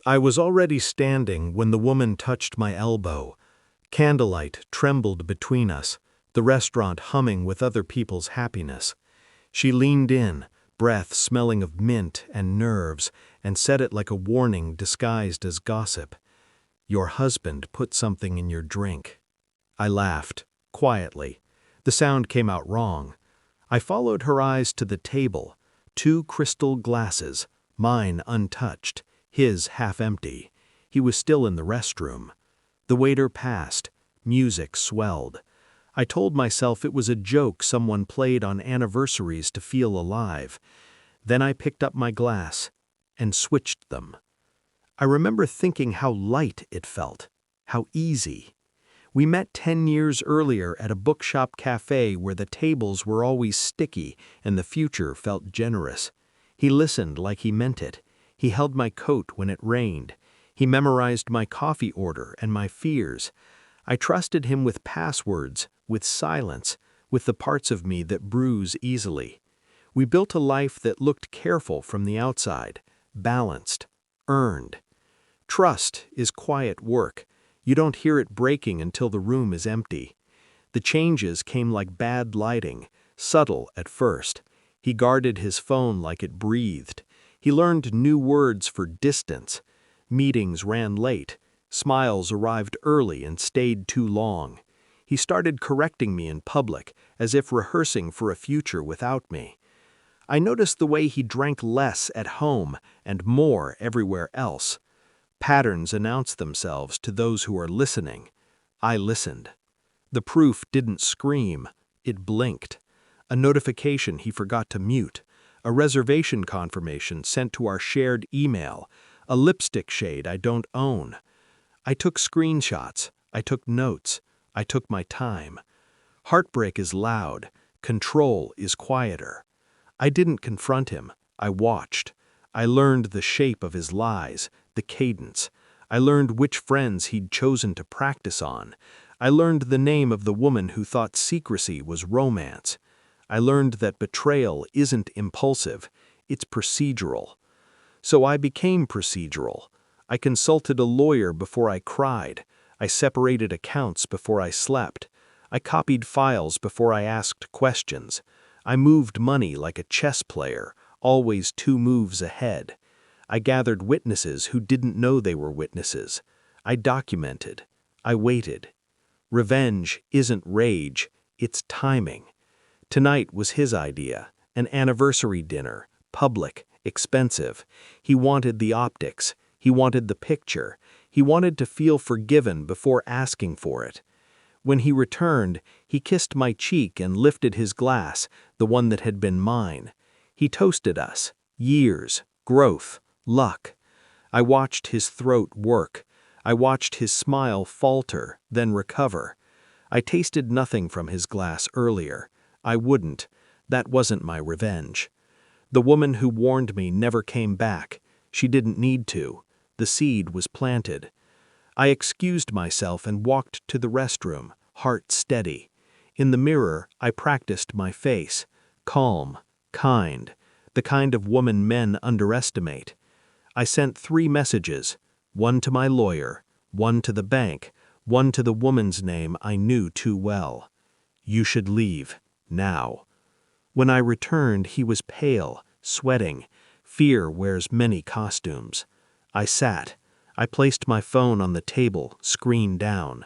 I was already standing when the woman touched my elbow. Candlelight trembled between us, the restaurant humming with other people's happiness. She leaned in, breath smelling of mint and nerves, and said it like a warning disguised as gossip. "Your husband put something in your drink." I laughed, quietly. The sound came out wrong. I followed her eyes to the table, 2 crystal glasses, mine untouched, his half empty. He was still in the restroom. The waiter passed. Music swelled. I told myself it was a joke someone played on anniversaries to feel alive. Then I picked up my glass and switched them. I remember thinking how light it felt, how easy. We met 10 years earlier at a bookshop cafe where the tables were always sticky and the future felt generous. He listened like he meant it. He held my coat when it rained. He memorized my coffee order and my fears. I trusted him with passwords, with silence, with the parts of me that bruise easily. We built a life that looked careful from the outside, balanced, earned. Trust is quiet work. You don't hear it breaking until the room is empty. The changes came like bad lighting, subtle at first. He guarded his phone like it breathed. He learned new words for distance. Meetings ran late. Smiles arrived early and stayed too long. He started correcting me in public, as if rehearsing for a future without me. I noticed the way he drank less at home and more everywhere else. Patterns announce themselves to those who are listening. I listened. The proof didn't scream, it blinked. A notification he forgot to mute, a reservation confirmation sent to our shared email, a lipstick shade I don't own. I took screenshots, I took notes, I took my time. Heartbreak is loud, control is quieter. I didn't confront him, I watched. I learned the shape of his lies, the cadence. I learned which friends he'd chosen to practice on. I learned the name of the woman who thought secrecy was romance. I learned that betrayal isn't impulsive, it's procedural. So I became procedural. I consulted a lawyer before I cried. I separated accounts before I slept. I copied files before I asked questions. I moved money like a chess player, always 2 moves ahead. I gathered witnesses who didn't know they were witnesses. I documented. I waited. Revenge isn't rage, it's timing. Tonight was his idea, an anniversary dinner, public, expensive. He wanted the optics. He wanted the picture. He wanted to feel forgiven before asking for it. When he returned, he kissed my cheek and lifted his glass, the one that had been mine. He toasted us. Years, growth, luck. I watched his throat work. I watched his smile falter, then recover. I tasted nothing from his glass earlier. I wouldn't. That wasn't my revenge. The woman who warned me never came back. She didn't need to. The seed was planted. I excused myself and walked to the restroom, heart steady. In the mirror, I practiced my face. Calm, kind, the kind of woman men underestimate. I sent 3 messages, one to my lawyer, one to the bank, one to the woman's name I knew too well. You should leave, now. When I returned, he was pale, sweating. Fear wears many costumes. I sat. I placed my phone on the table, screen down.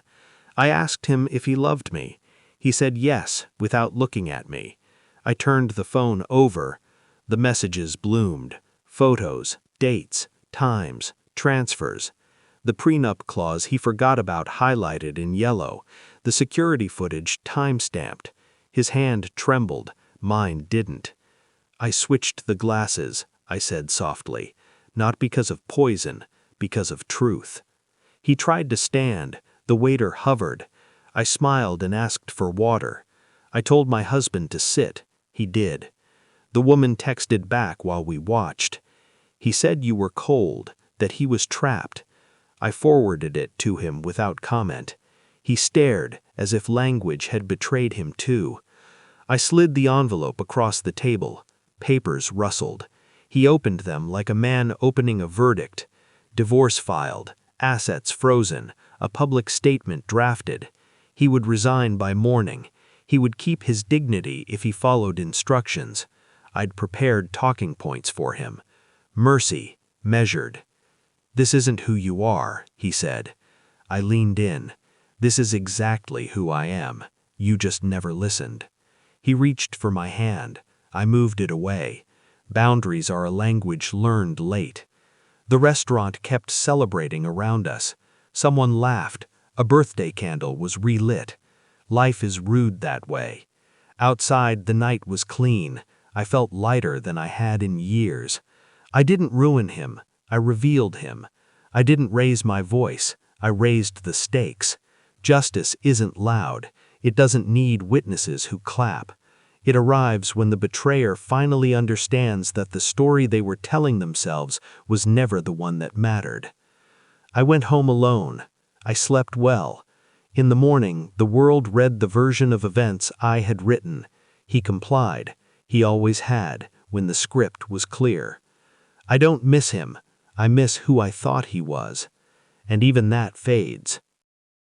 I asked him if he loved me. He said yes, without looking at me. I turned the phone over. The messages bloomed. Photos, dates, times, transfers. The prenup clause he forgot about highlighted in yellow. The security footage time-stamped. His hand trembled. Mine didn't. I switched the glasses, I said softly. Not because of poison, because of truth. He tried to stand. The waiter hovered. I smiled and asked for water. I told my husband to sit. He did. The woman texted back while we watched. He said you were cold, that he was trapped. I forwarded it to him without comment. He stared, as if language had betrayed him too. I slid the envelope across the table. Papers rustled. He opened them like a man opening a verdict. Divorce filed, assets frozen, a public statement drafted. He would resign by morning. He would keep his dignity if he followed instructions. I'd prepared talking points for him. Mercy, measured. "This isn't who you are," he said. I leaned in. "This is exactly who I am. You just never listened." He reached for my hand. I moved it away. Boundaries are a language learned late. The restaurant kept celebrating around us. Someone laughed. A birthday candle was relit. Life is rude that way. Outside, the night was clean. I felt lighter than I had in years. I didn't ruin him. I revealed him. I didn't raise my voice. I raised the stakes. Justice isn't loud. It doesn't need witnesses who clap. It arrives when the betrayer finally understands that the story they were telling themselves was never the one that mattered. I went home alone. I slept well. In the morning, the world read the version of events I had written. He complied. He always had, when the script was clear. I don't miss him. I miss who I thought he was. And even that fades.